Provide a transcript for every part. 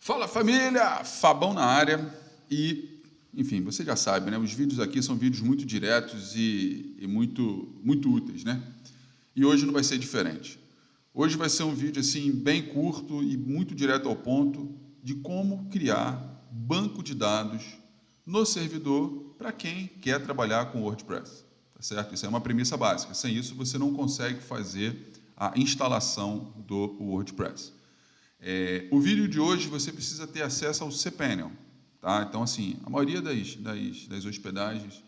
Fala família, Fabão na área e, enfim, você já sabe, né? Os vídeos aqui são vídeos muito diretos e muito úteis, né? E hoje não vai ser diferente. Hoje vai ser um vídeo assim bem curto e muito direto ao ponto de como criar banco de dados no servidor para quem quer trabalhar com WordPress, tá certo? Isso é uma premissa básica. Sem isso você não consegue fazer a instalação do WordPress. O vídeo de hoje você precisa ter acesso ao cPanel, tá? Então, assim, a maioria das hospedagens,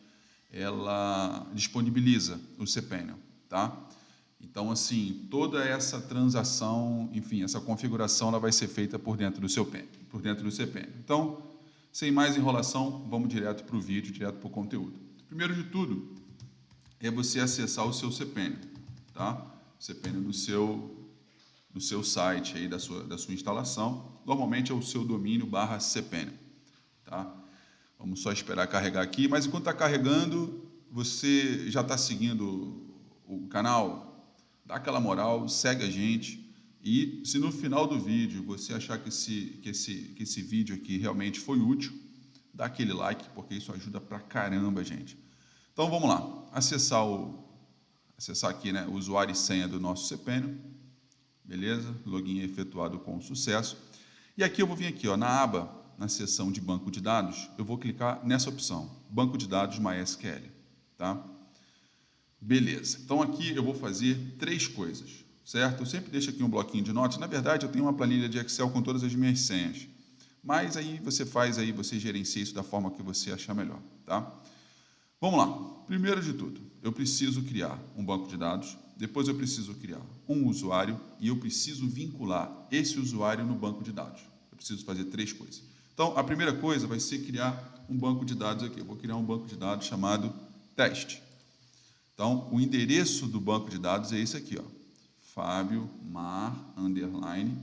ela disponibiliza o cPanel, tá? Então, assim, toda essa transação, enfim, essa configuração, ela vai ser feita por dentro do cPanel. Então, sem mais enrolação, vamos direto para o vídeo, direto para o conteúdo. Primeiro de tudo, é você acessar o seu cPanel, tá? O cPanel do seu site, aí, da sua instalação. Normalmente é o seu domínio /cPanel. Tá? Vamos só esperar carregar aqui. Mas enquanto está carregando, você já está seguindo o canal? Dá aquela moral, segue a gente. E se no final do vídeo você achar que esse vídeo aqui realmente foi útil, dá aquele like, porque isso ajuda pra caramba, gente. Então vamos lá. Acessar aqui, né, o usuário e senha do nosso cPanel. Beleza? Login efetuado com sucesso. E aqui eu vou vir aqui, ó, na seção de banco de dados, eu vou clicar nessa opção, banco de dados MySQL, tá? Beleza. Então aqui eu vou fazer 3 coisas, certo? Eu sempre deixo aqui um bloquinho de notas. Na verdade, eu tenho uma planilha de Excel com todas as minhas senhas. Mas aí você gerencia isso da forma que você achar melhor, tá? Vamos lá. Primeiro de tudo, eu preciso criar um banco de dados, depois eu preciso criar um usuário e eu preciso vincular esse usuário no banco de dados. Eu preciso fazer 3 coisas. Então, a primeira coisa vai ser criar um banco de dados aqui. Eu vou criar um banco de dados chamado teste. Então, o endereço do banco de dados é esse aqui, ó, Fábio Mar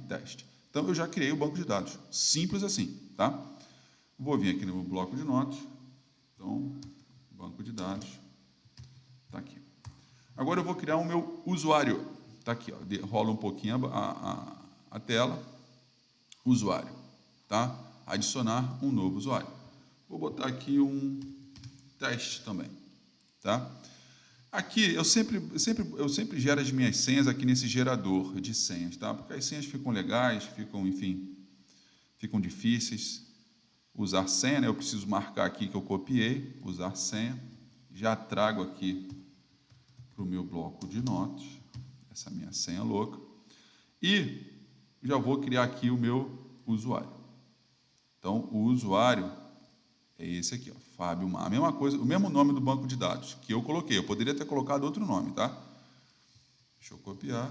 _teste. Então, eu já criei o banco de dados. Simples assim, tá? Vou vir aqui no bloco de notas. Então, banco de dados, está aqui. Agora eu vou criar o meu usuário, está aqui, ó, rola um pouquinho a tela, usuário, tá? Adicionar um novo usuário. Vou botar aqui um teste também, tá? Aqui eu sempre gero as minhas senhas aqui nesse gerador de senhas, tá? Porque as senhas ficam legais, ficam difíceis. Usar senha, né? Eu preciso marcar aqui que eu copiei, usar senha. Já trago aqui para o meu bloco de notas, essa minha senha louca. E já vou criar aqui o meu usuário. Então, o usuário é esse aqui, ó, Fábio Mar. A mesma coisa, o mesmo nome do banco de dados que eu coloquei. Eu poderia ter colocado outro nome, tá? Deixa eu copiar,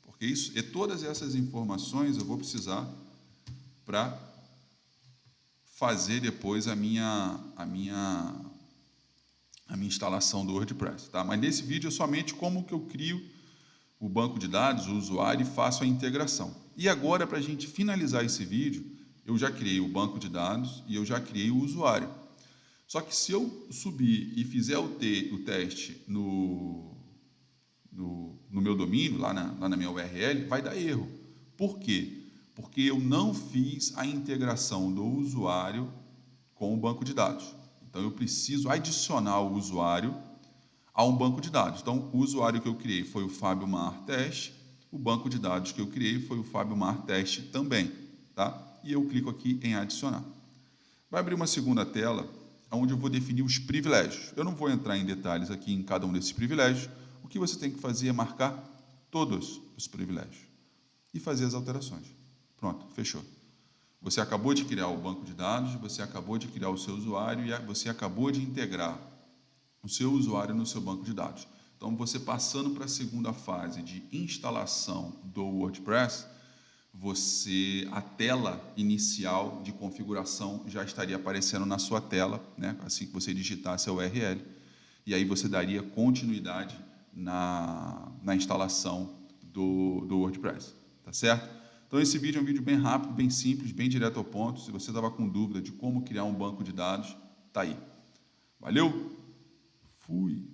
porque isso e todas essas informações eu vou precisar para fazer depois a minha instalação do WordPress, tá? Mas nesse vídeo é somente como que eu crio o banco de dados, o usuário, e faço a integração. E agora, para a gente finalizar esse vídeo, eu já criei o banco de dados e eu já criei o usuário. Só que se eu subir e fizer o teste no meu domínio, lá na minha URL, vai dar erro. Por quê? Porque eu não fiz a integração do usuário com o banco de dados. Então, eu preciso adicionar o usuário a um banco de dados. Então, o usuário que eu criei foi o Fábio Mar Teste, o banco de dados que eu criei foi o Fábio Mar Teste também, tá? E eu clico aqui em adicionar. Vai abrir uma segunda tela, onde eu vou definir os privilégios. Eu não vou entrar em detalhes aqui em cada um desses privilégios. O que você tem que fazer é marcar todos os privilégios e fazer as alterações. Pronto, fechou. Você acabou de criar o banco de dados, você acabou de criar o seu usuário e você acabou de integrar o seu usuário no seu banco de dados. Então, você passando para a segunda fase de instalação do WordPress, a tela inicial de configuração já estaria aparecendo na sua tela, né? Assim que você digitasse a URL, e aí você daria continuidade na instalação do WordPress, tá certo? Então, esse vídeo é um vídeo bem rápido, bem simples, bem direto ao ponto. Se você estava com dúvida de como criar um banco de dados, tá aí. Valeu? Fui!